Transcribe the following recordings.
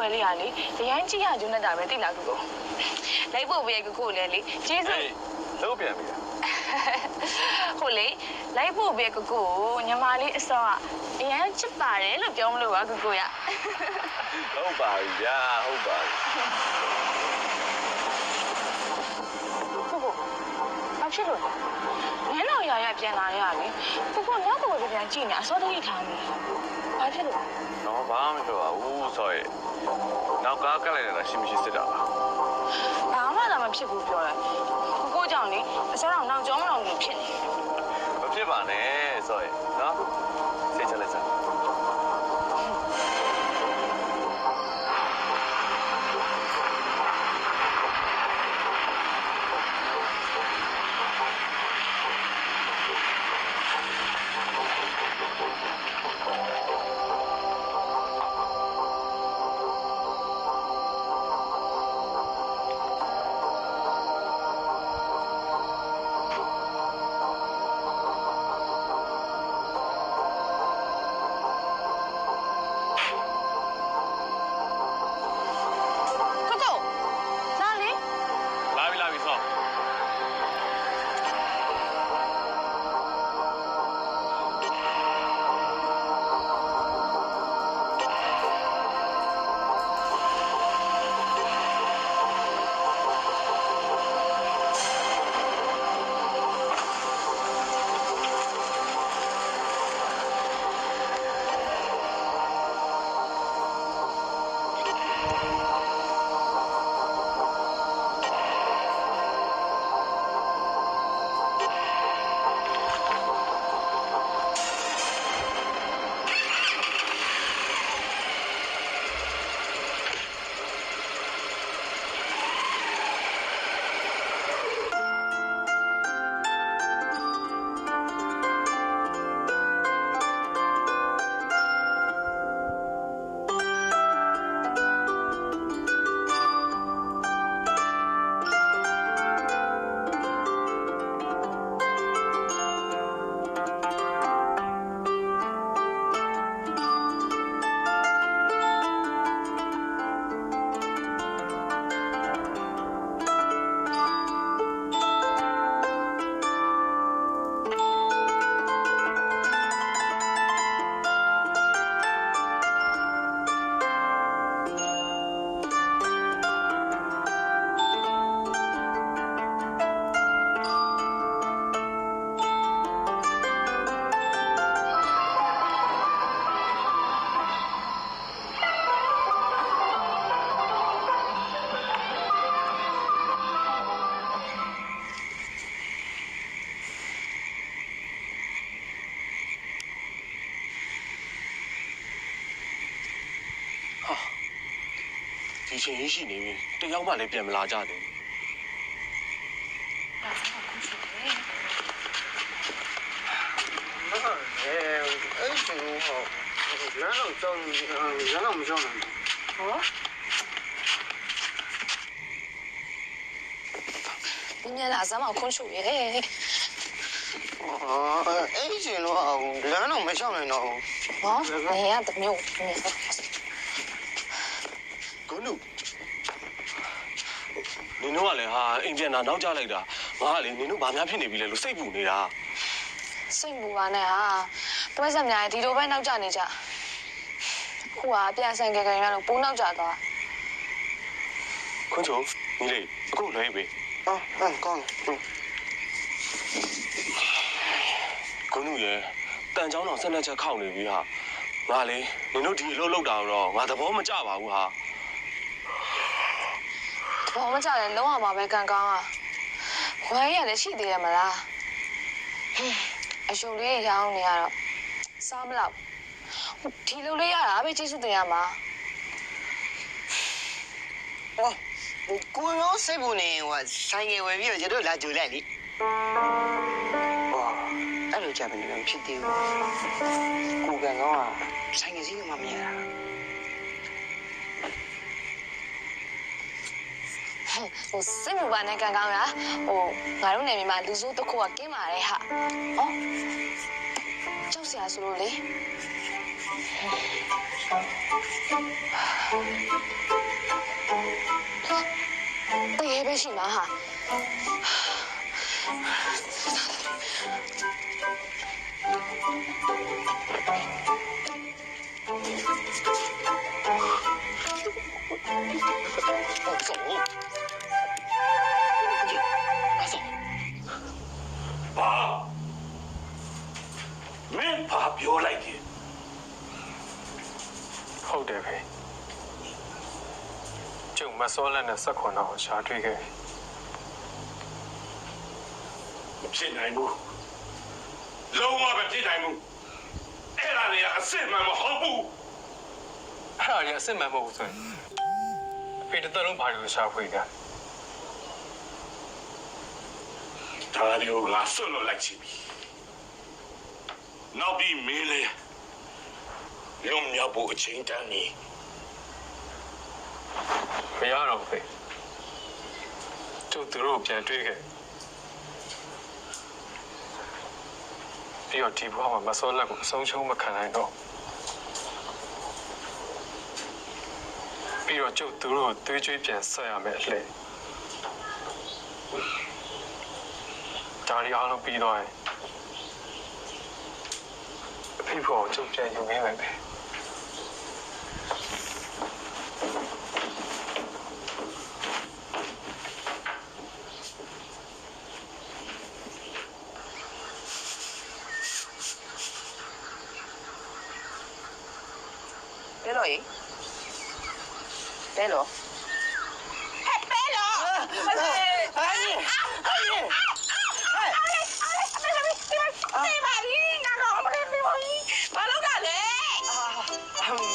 ပွဲလေးရလေအရင်ကြည့်ရကျွန်းနေတာပဲတိလာကူကိုလိုက်ဖို့ပဲကိုလည်းလေကျေးဇူးလုံးပြန်ပြီဟုတ်လေလိုက်ဖို့ပဲကိုညီမလေးအစောကအရင်ချစ်ပါတယ်လို့ပြောမလို့ပါကိုရဟုတ်ပါပြီဗျာဟုတ်ပါပြီဘာဖြစ်လို့လဲငင်းတော်ရပြန်လာရလေကိုနောက်ကိုပြန်ကြည့်နေအစောတည်းထားနေဘာဖြစ်လို့တော့ဘာမှမဖြစ်ပါဘူးဆိုရင်နောက်ကားကလိုက်တာရှိမရှိစစ်တာဘာမှလည်းမဖြစ်ဘူးပြောတယ်ကိုကြောင့်လေအစောတော့နောက်ကျောင်းမတော်ဘူးဖြစ်နေမဖြစ်ပါနဲ့ဆိုရင်နော်စိတ်ချလက်စားဒီချိန်ကြီးရှိနေပြီတယောက်မှလည်းပြန်မလာကြသေးဘူးအဲ့ဒီဟောလမ်းတော့ကြောင်းလမ်းတော့မကြောင်းနိုင်ဘူးဟော你俩咱们空手耶？အဲ့ဒီချိန်တော့လမ်းတော့မကြောင်းနိုင်တော့哦，你呀都没有你。ကိုနုနင်တို့ကလည်းဟာအိမ်ပြန်လာနောက်ကျလိုက်တာငါကလေနင်တို့ဘာများဖြစ်နေပြီလဲလို့စိတ်ပူနေတာစိတ်ပူပါနဲ့ဟာတပတ်ဆက်များဒီလိုပဲနောက်ကျနေကြခုကပြန်ဆိုင်ကြကြရလို့ပိုးနောက်ကျသွားခွန်းချုံညီလေးအခုလွှဲပြီကောင်းကိုနုရဲ့တန်ချောင်းတော်ဆက်လက်ချက်ခောက်နေပြီဟာငါလေနင်တို့ဒီအလုပ်လုပ်တာတော့ငါသဘောမကျပါဘူးဟာဘောမကြလဲလုံးဝမှာပဲကန်ကောင်းอ่ะဝိုင်းရလည်းရှိသေးတယ်မလားအရှုံလေးရောင်းနေရတော့စားမလောက်ဒီလိုလေးရတာပဲကျေးဇူးတင်ရမှာကိုရောစိတ်ပူနေဟိုဆိုင်ငယ်ဝယ်ပြီးတော့ကျတို့လာကြိုလိုက်လေအဲ့လိုကြမနေဖြစ်သေးဘူးကိုကန်ကောင်းอ่ะဆိုင်ငယ်စီးမှမရတာဟိုစိတ်မပါနဲ့ကန်ကောင်းရဟိုငါတို့နေမိမှာလူစိုးတစ်ခုကကင်းပါတယ်ဟာ ကြောက်စရာဆိုလို့လေတကယ်ပဲရှိမှာဟာမင်းဘာပြောလိုက်တယ် ဟုတ်တယ်ဖေကျုံမစောလက်နဲ့ဆက်ခွန်အောင်ရှာတွေ့ခဲ့ မဖြစ်နိုင်ဘူးလုံးဝမဖြစ်နိုင်ဘူးအဲ့ဒါလည်းအစ်စ်မှမဟုတ်ဘူး အဲ့ဒါကြီးအစ်စ်မှန်မဟုတ်ဘူးဆိုရင်အဖေတစ်သက်လုံးဘာလို့ရှာဖွေကြ ဒါလည်းငါဆွလို့လိုက်ချင်ပြီနောက်ပြီးမင်းလေရုံမြောက်ဖို့အချိန်တန်းနေ မရတော့ဘူးဖေကျုပ်သူတို့ပြန်တွေ့ခဲ့ပြီးတော့ဒီဘဝမှာမစောလက်ကိုအဆုံးရှုံးမခံနိုင်တော့ပြီးတော့ကျုပ်သူတို့သွေးကြွေးပြန်ဆက်ရမယ်အလှည့်ဒါရီအားလုံးပြီးတော့ရင်အဖေဖို့ကျုပ်ပြန်ယူနေမယ်ပဲ Pelo ahí. Pelo. ¡Pelo!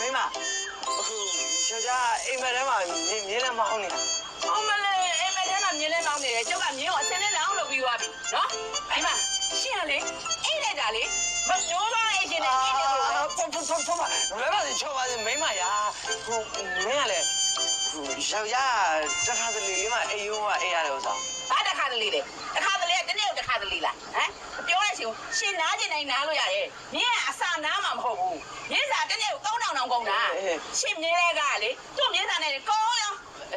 Mima, 저자 이메일만 미래 마음이야. 어머래, 애매해가 미래 나오네. 저가 미워. 세네 나오러 비와비. 너? 이마, 시안래? 이래자래? 뭐 노라 애기네. 포포포포. 왜라지 저와는 미마야. 뭐야래? 저자 저카들이만 에요와 에야래 오사. ဘာတခါတလေလဲတခါတလေတနေ့တခါတလေလားဟမ်ပြောရချင်းရှင်နားကျင်နိုင်နားလို့ရရဲ့မင်းကအစာနားမှာမဟုတ်ဘူးမင်းစာတနေ့ကို3000တောင်ကုန်တာရှင်မြင်းတွေကလေသူ့မြင်းစာနဲ့ကောင်းရော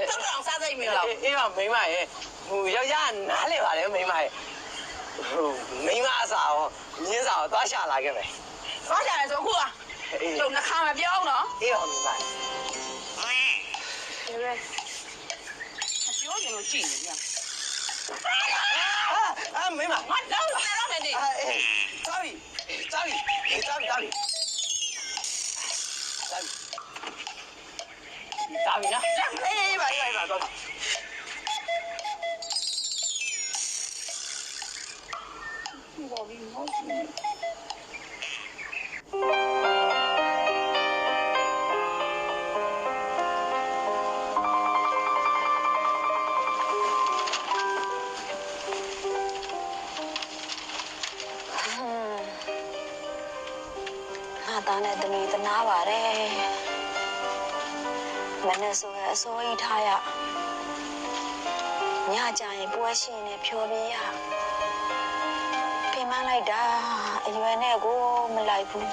3000စားစိတ်မလို့ အေးပါမိမရဲ့ဟိုယောက်ျားနားလေပါလေမိမရဲ့ဟိုမိမအစားရောမြင်းစာရောသွားရှာလာခဲ့မယ် သွားကြတယ်ဆိုအခုကကျုံနှခါမပြောအောင်နော် အေးပါမိမ ဒီပဲပြောရင်လို့ကြည့်နေည မိမ ငါတော့တော့မယ်နေ သွားပြီသွားပြီသွားပြီသွားပြီနော်အေးပါသွားပြီ ငါသားနဲ့သမီးသနာပါတယ်မနဲ့ဆိုရင်အစိုးရထားရညကြရင်ပွဲရှင်နဲ့ဖြောပြရပြင်မလိုက်တာအရွယ်နဲ့ကိုမလိုက်ဘူး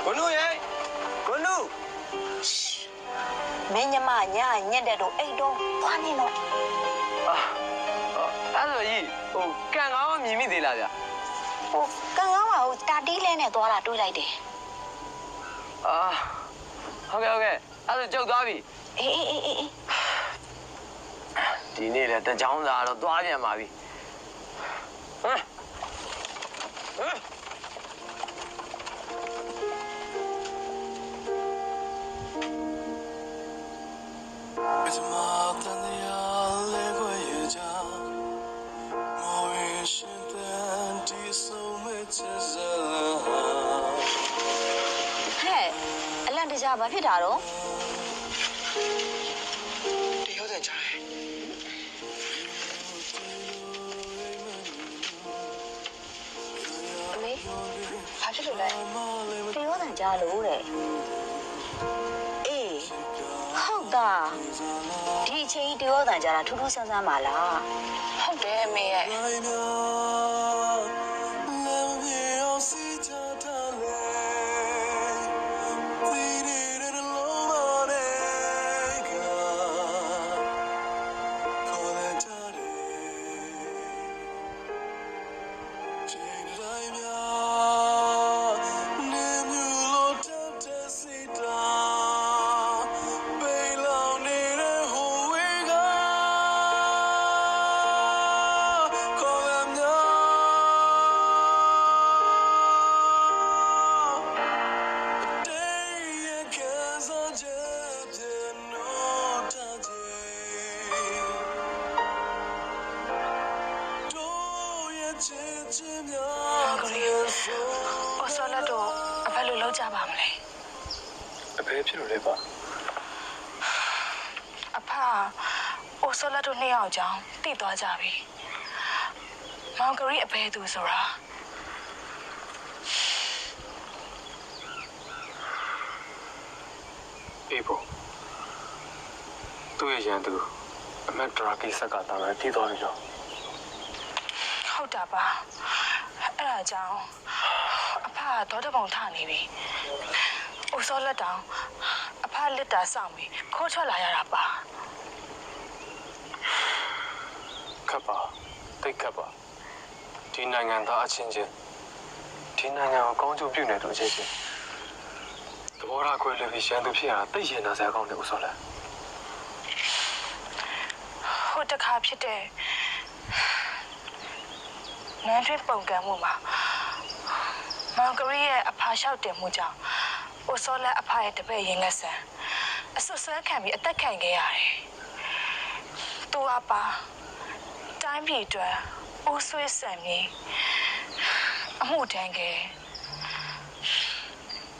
ကိုနုရဲ့ကိုနု မင်းညမညာညက်တဲ့တို့အိတ်တော့သွားနေတော့ အဲ့ဆိုကြီးဟိုကန်ကောင်းမြင်မိသေးလားဗျ ဟိုကန်ကောင်းပါဦးတာတီးလဲနဲ့သွားတာတွေးလိုက်တယ် ဟုတ်ကဲ့အဲ့ဆိုကြောက်သွားပြီ အေး ဒီနေ့လည်းတကြောင်းစာတော့သွားပြန်ပါပြီဟမ် ဟဲ့အလန့်တကြားဘာဖြစ်တာတော့ တရုတ်တန်ချား အမေဘာဖြစ်လို့လဲတရောတန်ကြားလို့တဲ့အေးဟုတ် သားဒီအချိန်တရောတန်ကြတာထူးထူးဆန်းဆန်းပါလား ဟုတ်တယ်အမေရဲ့ 我说了都，阿爸路老家吧没嘞？ အဖေဖြစ်လို့လေပါ 阿爸，我说了都你要讲，地多家呗。毛哥阿爸都说啦。 အေးပေါ့သူ့ရဲ့ရန်သူအမတ်ဒရာကိစ္စကတာလည်းတည်သွားပြီတော့ ဟုတ်တာပါအဲ့ဒါကြောင့်အဖကတော့တပုံထနေပြီအိုစောလက်တောင်အဖလက်တာစောင့်ပြီးခိုးထွက်လာရတာပါ ခပ်ပါတိတ်ခပ်ပါဒီနိုင်ငံသားအချင်းချင်းဒီနိုင်ငံကိုကောင်းကျိုးပြုနေသူအချင်းချင်းသဘောထားခွဲလွဲပြီးရန်သူဖြစ်ရတာတိတ်ရင်နာစရာကောင်းတယ်ဦးစောလက် ဟိုတခါဖြစ်တဲ့နန်းထွေးပုံကံမှုမှာမောင်ကလေးရဲ့အဖလျှောက်တင်မှုကြောင့်အိုစောလက်အဖရဲ့တပည့်ရင်လက်ဆန်အဆွဆွဲခံပြီးအသက်ခံခဲ့ရတယ်။သူအပါတိုင်းပြည်အတွက်အိုးဆွေးဆန်ပြီးအမှုတန်းခဲ့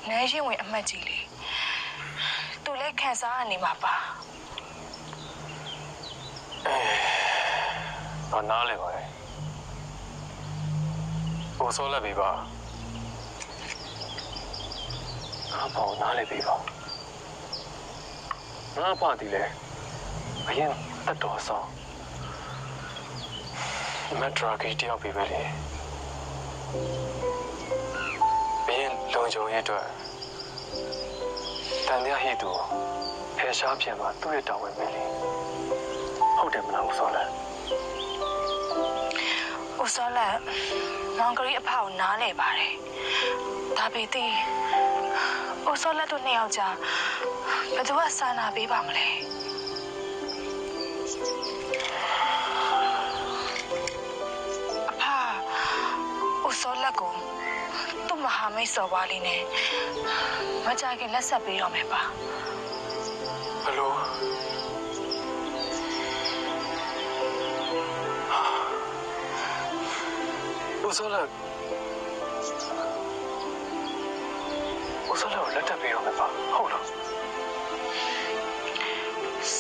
နေရင်ဝင်အမှတ်ကြီးလေးသူလည်းခံစားရနေမှာပါ ဘာနားလဲပါလဲဟိုစောလက်ပြီပါငါပေါ့နားလဲပြီပါငါပါတီလဲအရင်တတ်တော်ဆောင်မက်ဒရာဂီတယောက်ပြီပဲလေဘင်းလုံခြုံရေးအတွက်တန်တရားဟိတူဖယ်ရှားပြန်မှာသူ့ရဲ့တောင်းဝင်ပဲလေဟုတ်တယ်မလားဦးစောလက် အိုစောလက်မောင်ကလေးအဖကိုနားလဲပါတယ်ဒါပေမဲ့အိုစောလက်တို့နှစ်ယောက်ကြားဘယ်သူကစာနာပေးပါမလဲအဖအိုစောလက်ကိုသူ့မဟာမိတ်စော်ပွားလေးနဲ့မကြခင်လက်ဆက်ပေးတော့မယ်ပါ ဘလို့ ဦးစောလက်ကိုလက်ထပ်ပေးတော့မယ်ပါဟုတ်လား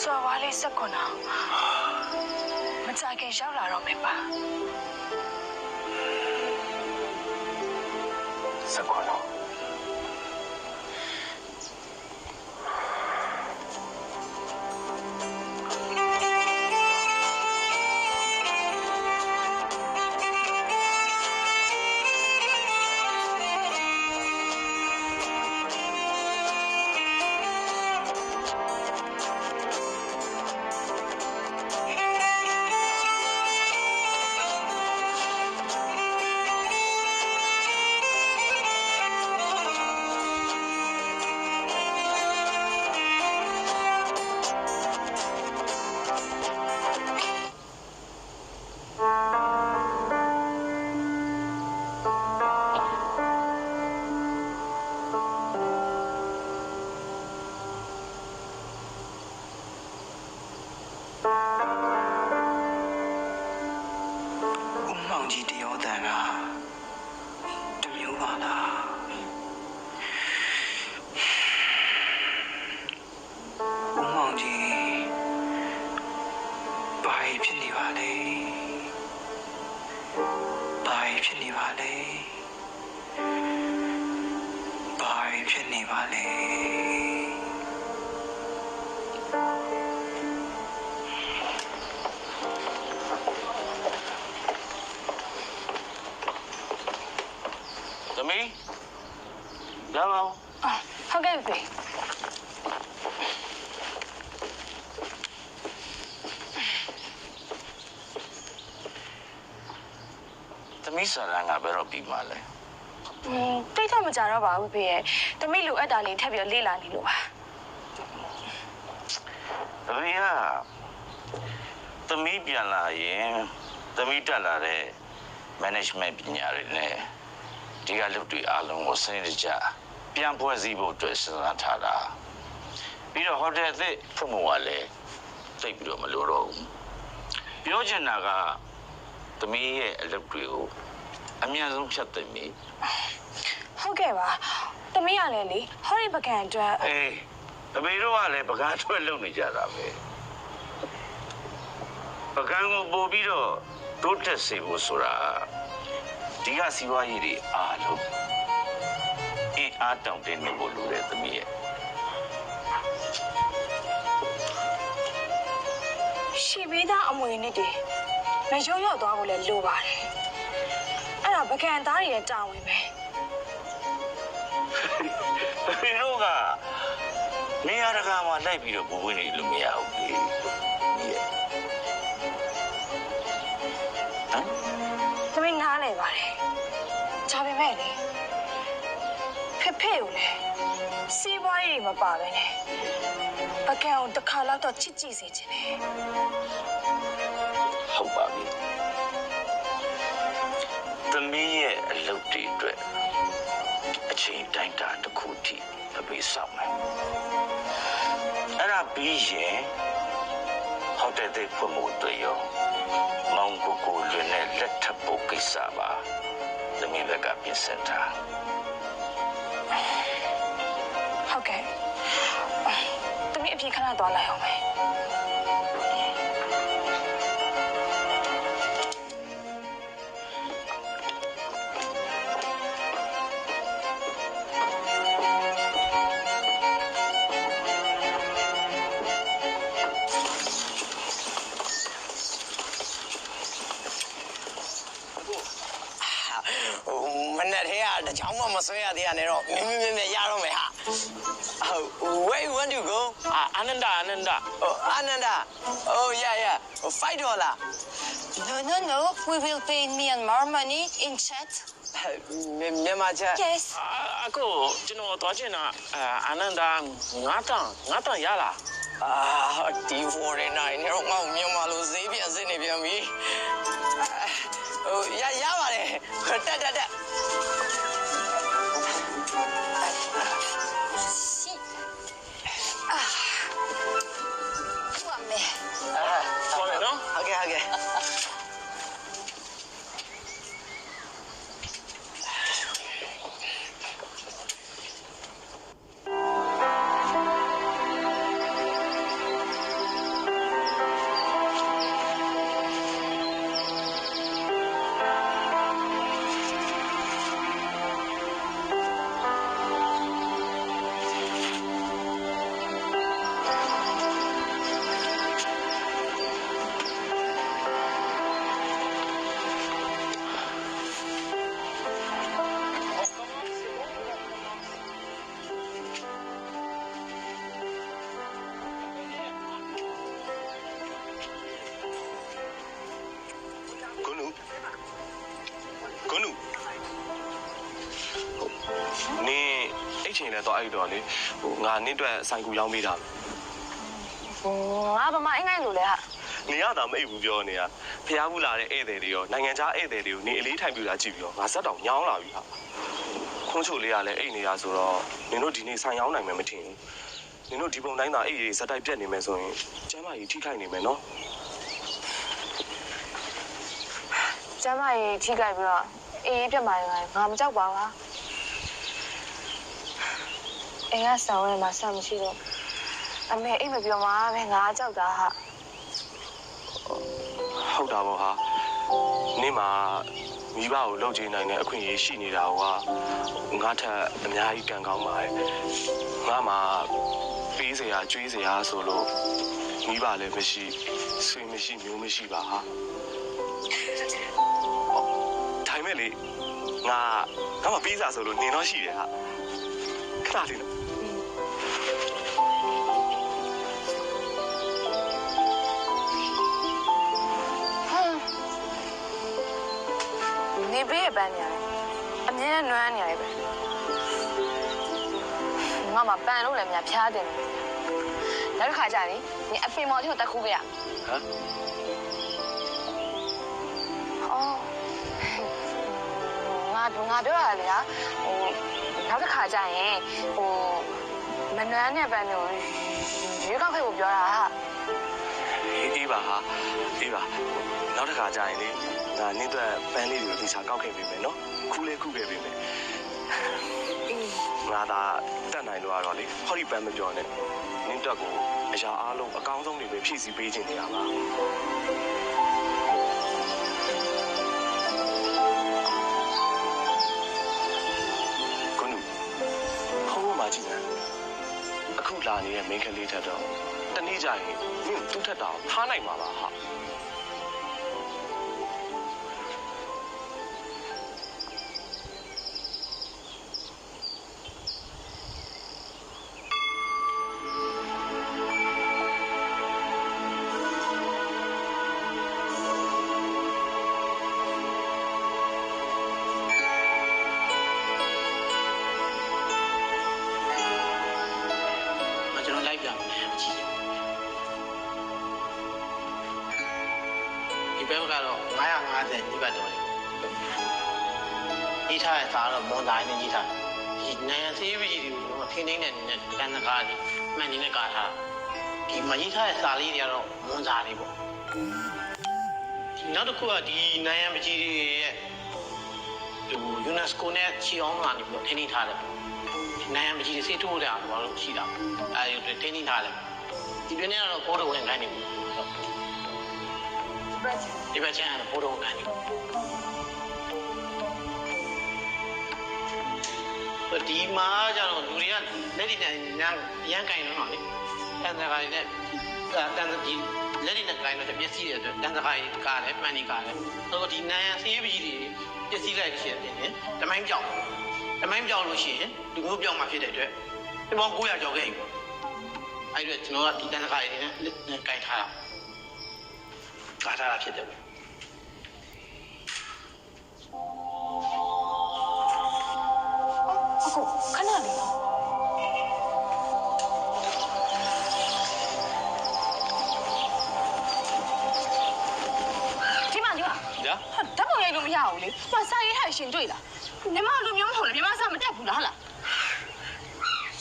စော်ပွားလေးစက်ကွန်အောင်မကြခင်ရောက်လာတော့မယ်ပါ စကွာတော့ ကြီးတရောတန်ကတမျိုးပါလားဦးမောင်ကြီးဘာဖြစ်နေပါလဲဘာဖြစ်နေပါလဲဘာဖြစ်နေပါလဲ ီးဆာလန်ကဘယ်တော့ပြီးမှလဲ တိတ်တော့မကြတော့ပါဘူးဖေရဲ့သမီးလိုအပ်တာလေးထပ်ပြီးလေ့လာနေလို့ပါ အဖေကသမီးပြန်လာရင်သမီးတက်လာတဲ့ management ပညာတွေနဲ့ဒီကလုပ်တွေအားလုံးကိုစနစ်တကျပြန်ဖွဲ့စည်းဖို့အတွက်စဉ်းစားထားတာပြီးတော့ဟိုတယ်အသစ်ဖွင့်ဖို့ကလည်းသိပြီးတော့မလိုတော့ဘူးပြောချင်တာကသမီးရဲ့အလုပ်တွေကိုအများဆုံးဖြတ်သိမ်းပြီ ဟုတ်ကဲ့ပါသမီးရလဲလေဟောဒီပကံအတွက် အေးအမေတို့ကလည်းပကံထွက်လုပ်နေကြတာပဲပကံကိုပို့ပြီးတော့တိုးတက်စေဖို့ဆိုတာဒီကစီးပွားရေးတွေအားလုံးအင်းအားတောင့်တင်းနေဖို့လိုတဲ့သမီးရဲ့ ရှီပေးသားအမွေနစ်တွေမရုံရောက်သွားဖို့လည်းလိုပါတယ်အဲ့ဒါပကံသားတွေရဲ့တာဝန်ပဲ အမေတို့ကနေရာတကာမှာလိုက်ပြီးတော့ပူဝင်နေလို့မရဘူးလေသမီးနားလဲပါတယ်ဒါပေမဲ့လေဖေဖေကိုလည်းစီးပွားရေးမပါပဲနဲ့ပကံကိုတစ်ခါတော့ချစ်ကြည့်စေချင်တယ် ဟုတ်ပါပြီသမီးရဲ့အလုပ်တွေအတွက်အချိန်တိုင်းတာတစ်ခုထိအပေးဆောင်မယ်အဲ့ဒါပြီးရင်ဟိုတယ်တဲ့ဖွင့်ဖို့တွေ့ရောမောင်ကိုကိုလွင်နဲ့လက်ထပ်ဖို့ကိစ္စပါသမီးဘက်ကပြင်ဆင်တာ ဟုတ်ကဲ့သမီးအပြင်ခဏသွားလိုက်အောင်မယ် မနဲ့ထဲကတချောင်းမှမဆွဲရသေးရနဲ့တော့မင်းရတော့မယ်ဟာ Where you want to go? Ananda. Oh, Ananda. Oh, yeah. $5. No. We will pay Myanmar money in chat. Myanmar chat? Yes. Ako,ကျွန်တော်သွားချင်တာAnanda 9တန်ရလား ဒီ49နဲ့တော့ငေါ့မြန်မာလိုဈေးပြန်စစ်နေပြန်ပြီရပါတယ်တက် Si. Wame. ဟုတ်တယ်နော် ဟုတ်ကဲ့ ကိုနုနင်းအဲ့ချိန်လဲတော့အဲ့တော့လေငါနင်းအတွက်ဆိုင်ကူရောင်းပေးတာ ငါဗမာအင်္ဂိုင်းလိုလဲဟာ နေရတာမအိပ်ဘူးပြောနေတာဖျားဘူးလာတဲ့ဧည့်သည်တွေရောနိုင်ငံခြားဧည့်သည်တွေကိုနေအလေးထိုင်ပြတာကြည့်ပြီးတော့ငါစက်တောင်ညောင်းလာပြီဟာခွန်းချိုလေးကလည်းအိတ်နေတာဆိုတော့နင်တို့ဒီနေ့ဆိုင်ရောင်းနိုင်မယ်မထင်ဘူးနင်တို့ဒီပုံတိုင်းသာအိတ်ရေးစက်တိုက်ပြက်နေမယ်ဆိုရင်ကျမ်းမာရေးထိခိုက်နေမယ်နော် ကျမရေထိကြိုက်ပြီးတော့အေးပြတ်มาရင်ငါမကြောက်ပါဘူးအိမ်ကဆောင်ရဲမှာဆက်မရှိတော့အမေအိမ်မပြောမှာပဲငါကြောက်တာဟာ ဟုတ်တာပေါ့ဟာနေ့မှာမိဘကိုလှုပ်ချင်နိုင်တဲ့အခွင့်အရေးရှိနေတာကငါထက်အများကြီးကံကောင်းပါတယ်ငါမှပေးစရာကျွေးစရာဆိုလို့မိဘလည်းမရှိဆွေမရှိမျိုးမရှိပါဟာထိုင်မဲ့လေငါမှပေးစားဆိုလို့နေတော့ရှိတယ်ဟာခဏလေးနော် နေ ပေးရပန်းနေရတယ်အမြဲနွမ်းနေရတယ်ပဲငါမှပန်လို့လည်းများဖျားတယ်နောက်တစ်ခါကျရင်ဒီအဖေမော်တီကိုတက်ခုခဲ့ရငါပြောရလေဟာနောက်တစ်ခါကျရင်မနွမ်းနဲ့ပန်းတို့ရွေးကောက်ခဲ့ဖို့ပြောတာဟာအေးပါဟာအေးပါနောက်တစ်ခါကျရင်လေဒါနင်းအတွက်ပန်းလေးတွေကိုဒီစားကောက်ခဲ့ပေးမယ်နော်ခုလေးခုခဲ့ပေးမယ်ငါသာတက်နိုင်လို့ကတော့လေဟောဒီပန်းမပြောနဲ့နင်းအတွက်ကိုအရာအားလုံးအကောင်းဆုံးတွေပဲဖြည့်ဆည်းပေးခြင်းနေရပါအခုလာနေတဲ့မိန်းကလေးထက်တော့တနေ့ကျရင်မင်းသူ့ထက်တော့ထားနိုင်မှာပါဟာဒီဘက်ကတော့950ဒီဘက်တော့လေဒီထားရတာတော့မွန်တိုင်းနဲ့ကြီးထားဒီနိုင်ငံသေးပြည်တွေကိုထင်းထင်းနဲ့တန်တကားကြီးမှန်နေနဲ့ကာထားဒီမကြီးထားတဲ့စာလေးတွေကတော့မွန်စာလေးပေါ့ဒီနောက်တစ်ခုကဒီနိုင်ငံပကြီးတွေရဲ့ဟို UNESCO နဲ့ချီအောင်လာနေပြီးတော့ထင်းထင်းထားတယ်ဒီနိုင်ငံပကြီးတွေစိတ်ထိုးတယ်ဘာလို့ရှိတာအဲဒီထင်းထင်းထားတယ်ဒီတွင်နဲ့တော့ပေါ်တော်ဝင်ခိုင်းနေဘူးဒီဘက်ကျန်တော့ဘိုးတော်ကန်နေဒီမှာကျတော့လူတွေကလက်ဒီနဲ့ရန်ကင်တော့လေတန်တကားနဲ့တန်ဒီလက်ဒီနဲ့ကင်တော့ပြည့်စည်တဲ့အတွက်တန်တကားကားလည်းမှန်နေကားလည်းတော့ဒီနိုင်ဆေးပကြီးတွေပြည့်စည်လိုက်ရှင်နေတယ်တမိုင်းပြောင်းလို့ရှိရင်လူမျိုးပြောင်းမှဖြစ်တဲ့အတွက်ဒီပေါင်း900ကျော်ခဲ့ပြီအဲ့ဒါကျွန်တော်ကဒီတန်တကားတွေနဲ့ကင်ထားတာကာထားတာဖြစ်တယ်အခုခဏလေးဒီမှာညာဓာတ်ပုံရိုက်လို့မရဘူးလေမစာရေးထိုင်ရှင်တွေ့လားညီမလူမျိုးမဟုတ်လားညီမစာမတက်ဘူးလားဟုတ်လား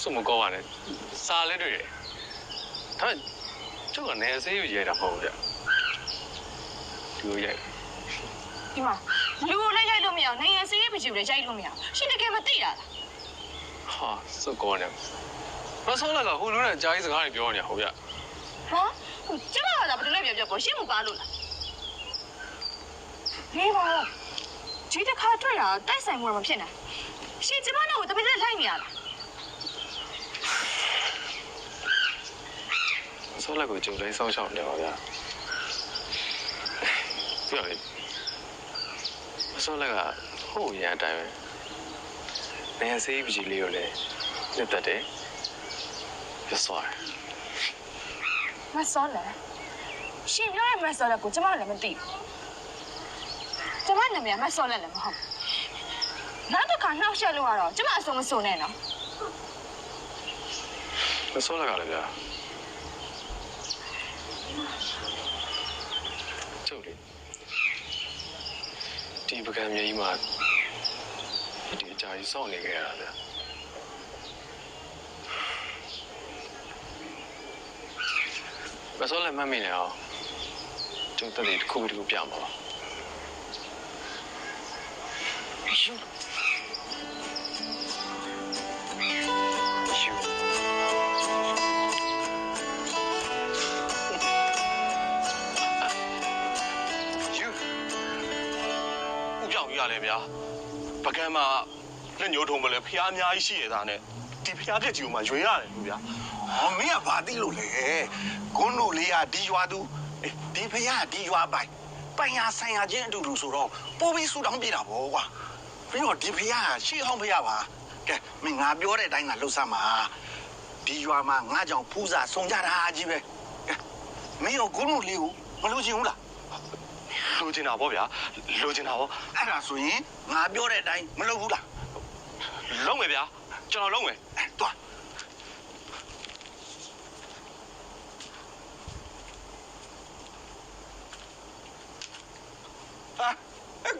စွမကောပါနဲ့စာလေးတွေ့တယ်ဒါပေမဲ့ကျုပ်ကနေဆေးရရတာမဟုတ်ဘူးဗျဒီလိုရိုက်ဒီမှာလူကိုလည်းရိုက်လို့မရနိုင်ငံဆေးရေးပကြီးကိုလည်းရိုက်လို့မရရှင်တကယ်မသိရလားဟာစွကောနဲ့မဆောလကဟိုလူနဲ့အကြာကြီးစကားတွေပြောနေဟုတ်ဗျဟာကျမကလည်းဘယ်လိုလဲပြောရှင်းမပါလို့လားနေပါဒီတစ်ခါတွေ့တာတိုက်ဆိုင်မှုတော့မဖြစ်နိုင်ရှင်ကျမတို့တပည့်လက်လိုက်နေရလားဆောလကိုကြုံတိုင်းစောင်းရှောင်းနေပါဗျာပြောလေဆောလကဟိုရန်အတိုင်းပဲနေရာဆေးပကြီးလေးကိုလည်းနှစ်သက်တယ်ပြဆွာမဆောလဲရှင်ပြောရမဆောလဲကိုကျမလည်းမသိဘူးကျမနာမည်မဆောလဲလည်းမဟုတ်နောက်တစ်ခါနှောက်ရှက်လို့ကတော့ကျမအစုံမစုံနဲ့နော်မဆောလကလည်းဗျာကျုပ်လေဒီပကံမြေကြီးမှာဒီအကြာကြီးစောင့်နေခဲ့ရတာဗျာမစောလည်းမမိနေအောင်ကျုပ်တို့တစ်ခုတစ်ခုပြမှာပါရှူရတယ်ဗျာပကံမှာလက်ညှိုးထုံမလဲဖျားအများကြီးရှိရတာနဲ့ဒီဖျားပြက်ကြီးကိုမှရွေရတယ်လို့ဗျာဟောမင်းကဘာသိလို့လဲကွန်းတို့လေးကဒီရွာသူဒီဖယားဒီရွာပိုင်ရဆိုင်ရချင်းအတူတူဆိုတော့ပိုးပြီးဆူတောင်းပြတာဗောကွာပြီးတော့ဒီဖယားရှေ့ဟောင်းဖယားပါကဲမင်းငါပြောတဲ့အတိုင်းကလှုပ်ရှားမှာဒီရွာမှာငါကြောင့်ဖူးစာစုံကြတာကြီးပဲကဲမင်းရောကွန်းတို့လေးကိုမလို့ချင်ဘူးလားဟ လိုချင်တာပေါ့ဗျာလိုချင်တာပေါ့ အဲ့ဒါဆိုရင်ငါပြောတဲ့အတိုင်းမလုပ်ဘူးလား လုံးမယ်ဗျာကျွန်တော်လုံးမယ် သွား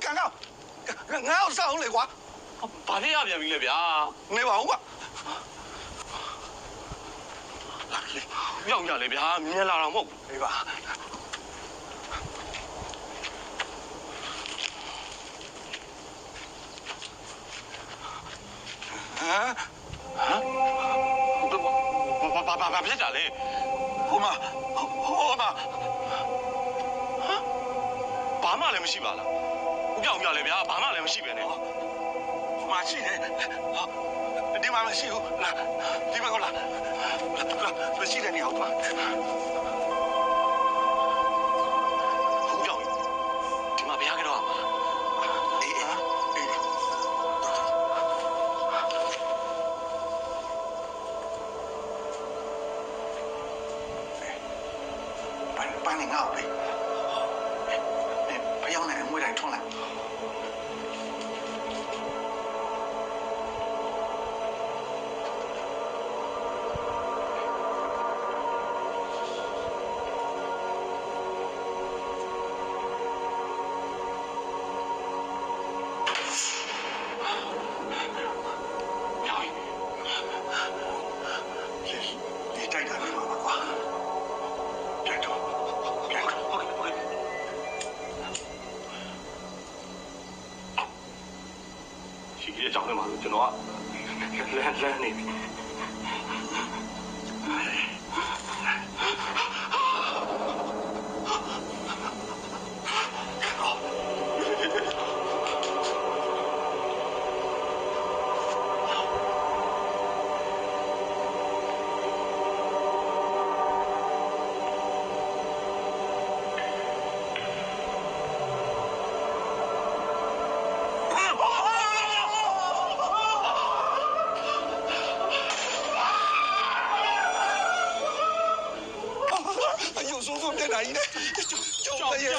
ကန်ကောငါ့ကိုစောင်းလေကွာ ဘာဖြစ်ရပြန်ပြီလဲဗျာ နေပါဦးကွာ ပြောင်းကြလေဗျာမြင်လာတော့မဟုတ် နေပါဘာဖြစ်တာလဲ ဟိုမှာဘာမှလည်းမရှိပါလားဦးပြောင်းပြလေဗျာဘာမှလည်းမရှိပဲနဲ့ မရှိတယ်ဒီမှာမရှိဘူးလာဒီမှာကောလာမရှိတဲ့နေရာမှာ ဦးပြောင်းဒီမှာဘယ်ရကြတော့搬你那呗，不要那没人冲来。你带点你妈妈吧，别走。ရှိကြီးကြောင်းထဲမှာကျွန်တော်ကလမ်းနေပြီ有时候变难的，救了耶，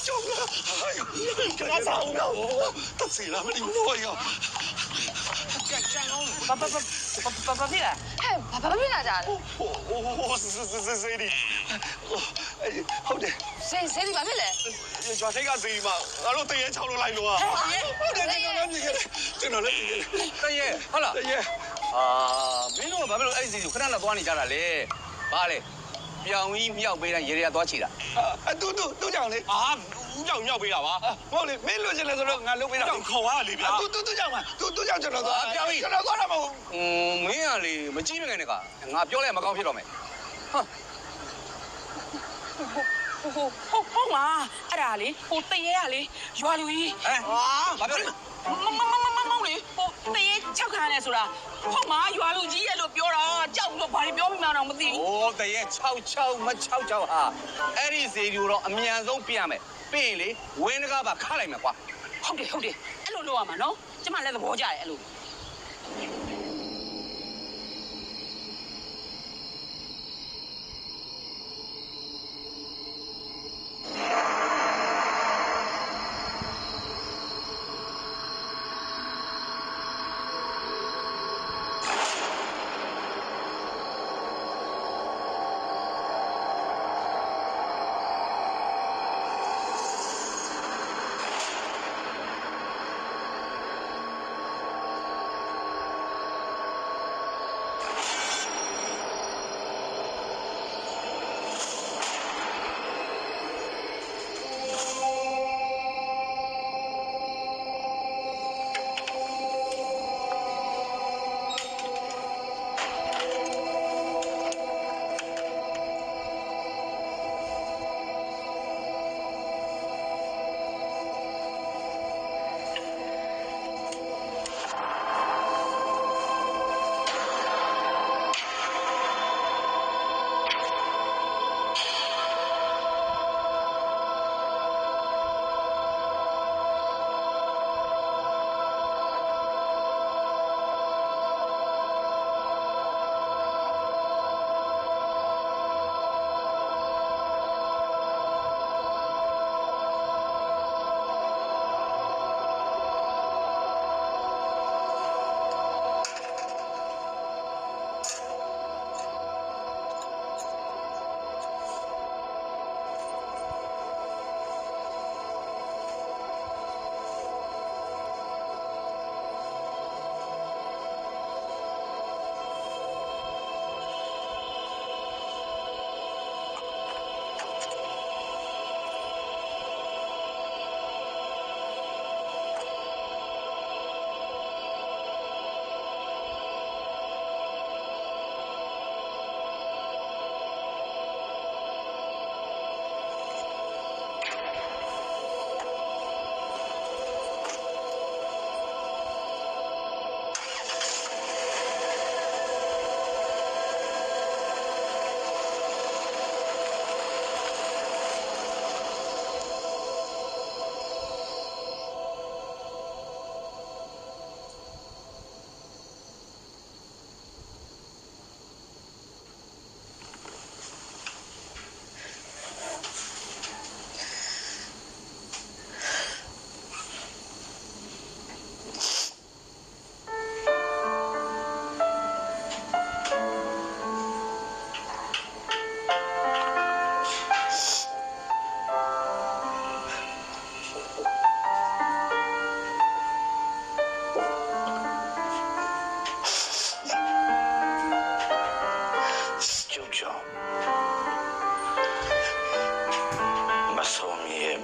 救了！哎呦，干啥我？得死了，你我呀！ဘာဖြစ်လဲ ဟဲ့ဘာဖြစ်လာကြလဲ 我是谁的？哎，好的， စိတ်ဘာဖြစ်လဲ 抓谁个谁嘛？俺都对眼朝着来了啊！好的，这个来，တရေဟုတ်လား 这爷， အာမင်းတို့ကဘာဖြစ်လို့အဲ့ဒီစီကိုခဏလောက်သွားနေကြတာလဲဘာလဲပြောင်ကြီးမြောက်ပေးတိုင်းရေတွေကသွားချီတာ 都讲的。 အာဦးကြောင်မြောက်ပေးတာပါ ဟုတ်လေမင်းလွတ်ချင်တယ်ဆိုတော့ငါလုပ်ပေးတာ ကြောင်ခေါ်ရလေဗျာ တူကြောင်မှာတူကြောင်ကျွန်တော်သွားကျွန်တော်သွားတာမဟုတ် မင်းကလေမကြည့်မငယ်နဲ့ကငါပြောလိုက်မကောင်းဖြစ်တော့မယ်ဟာ ဟုတ်မှာအဲ့ဒါလေဟိုတရေကလေရွာလူကြီး ဟမ်ဘာပြောလဲ မောင်လေဟိုတရေ၆ခါနဲ့ဆိုတာဟုတ်မှာရွာလူကြီးရဲ့လို့ပြောတာကြောက်လို့ဘာတွေပြောမိမှန်းတော့မသိဘူး โอ้တရေ66မ66ဟာအဲ့ဒီစီဒီကိုတော့အမြန်ဆုံးပြရမယ်ပြီးရင်လေဝင်းတကားပါခါလိုက်မယ်ကွာ ဟုတ်တယ်အဲ့လိုလုပ်ရမှာနော်ကျမလည်းသဘောကျတယ်အဲ့လို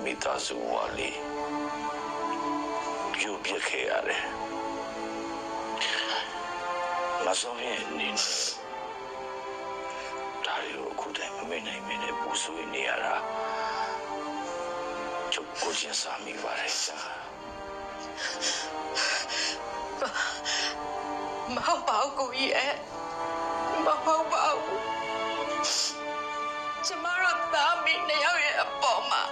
မိသားစုဝါလေးပြုတ်ပြခဲ့ရတယ်မဆုံးရဲ့နေဒါရီကိုအခုတည်းမမေ့နိုင်မင်းနဲ့ပူဆွေးနေရတာချုပ်ကိုချင်းစားမိပါရဲ့စာမဟုတ်ပါဘူးကိုကြီးရဲ့မဟုတ်ပါဘူးကျမတို့သားမီးနှစ်ယောက်ရဲ့အပေါ်မှာ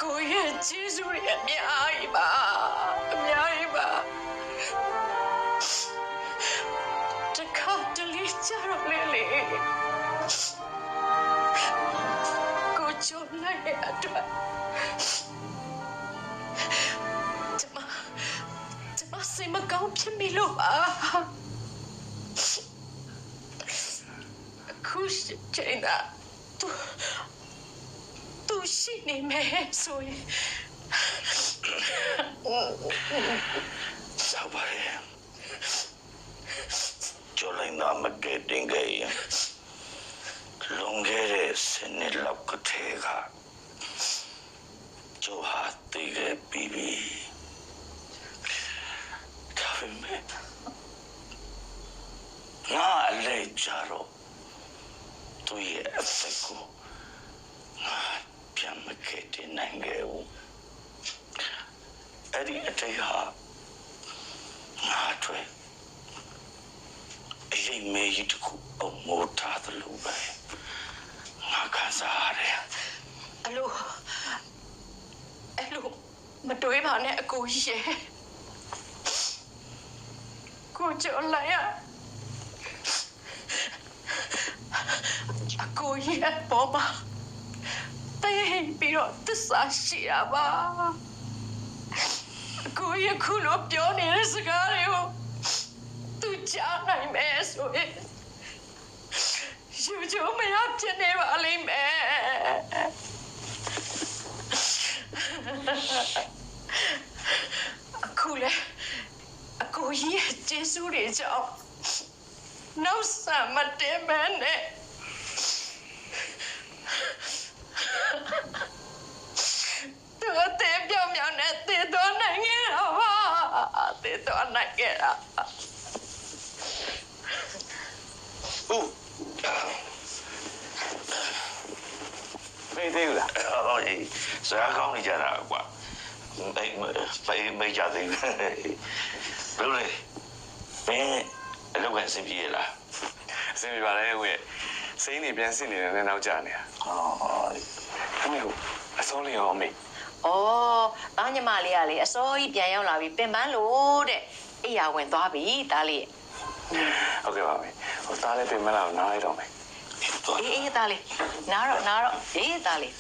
ကိုရဲ့ကျေးဇူးတွေအများကြီးပါအများကြီးပါတခါတလေကြတော့လေကိုချိုးလိုက်တဲ့အတွက်ကျမစိတ်မကောင်းဖြစ်မိလို့ပါအခုချိန်ကသူရှိနေမယ်ဆိုရင်sao vậy cho lên đó mà kể đến cái lòng ghê để xin lọc cái thế cả cho hạt tì cái bibi cà phê mẹ ngã lấy cha rồi tôi也phải cô ngãပြန်မခဲ့တဲ့နိုင်ငံကိုအဲ့ဒီအတေးဟာငါတွေအရေးမေးတခုအမိုးထားသလိုပဲငါခံစားရတယ်အဲ့လိုမတွေးပါနဲ့အကိုကြီးရဲ့ကိုကျော်လိုက်ရအကိုကြီးရဲ့ပေါ်မှာတေးပြီးတော့သစ္စာရှိရပါကိုရခုလိုပြောနေတဲ့စကားတွေကိုသူကြားနိုင်မယ်ဆိုရင်ယူချိုမရဖြစ်နေပါလိမ့်မယ်အခုလေအကိုကြီးရဲ့ကျေးဇူးတွေကြောင့်နောက်ဆံမတင်မနဲ့တော့တဲ့ပြောင်းပြောင်းနဲ့တည်တော်နိုင်ခဲ့တာပါတည်တော်နိုင်ခဲ့တာဟုတ်မေးသေးဘူးလားဟုတ်ပြီစကားကောင်းနေကြတာကွာမေးကြသေးတယ်ဘယ်လိုလဲမင်းအလုပ်ကအဆင်ပြေလားအဆင်ပြေပါလေဦးရဲ့စိမ့်နေပြန်စစ်နေတယ်နဲ့နောက်ကျနေတာအမေအစောလေးရောအမေတားညီမလေးကလေအစိုးကြီးပြန်ရောက်လာပြီပင်ပန်းလို့တဲ့အိယာဝင်သွားပြီတားလေးဟုတ်ကဲ့ပါမေဟိုတားလေးပင်မလာတော့နားလိုက်တော့မေအေးတားလေးနားတော့အေးတားလေး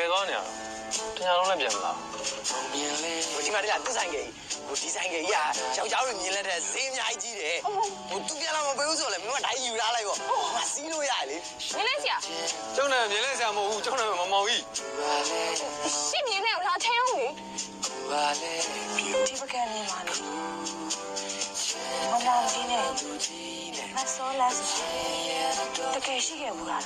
ယ်သွားနေရတညာလုံးလည်းပြန်မလာ ဟိုဒီမှာတည်းကတက်ဆိုင်ကြီးဟိုဒီဆိုင်ကြီးကယောက်ျားတွေမြင်လက်တဲ့ဈေးအများကြီးကြီးတယ်ဟိုသူပြန်လာမပေးဘူးဆိုလည်းမင်းကတိုင်းယူထားလိုက်ပေါ့ငါစီးလို့ရလေ မြင်လဲဆရာ ကျုံနဲ့မြင်လဲဆရာမဟုတ်ဘူးကျုံနဲ့မမောင်ကြီး ရှင်းမြင်နေလားထဲအောင်လေ ဒီပကံနေမှာလေမမောင်ကြီးနဲ့မဆောလာတကယ်ရှိခဲ့ဘူးလား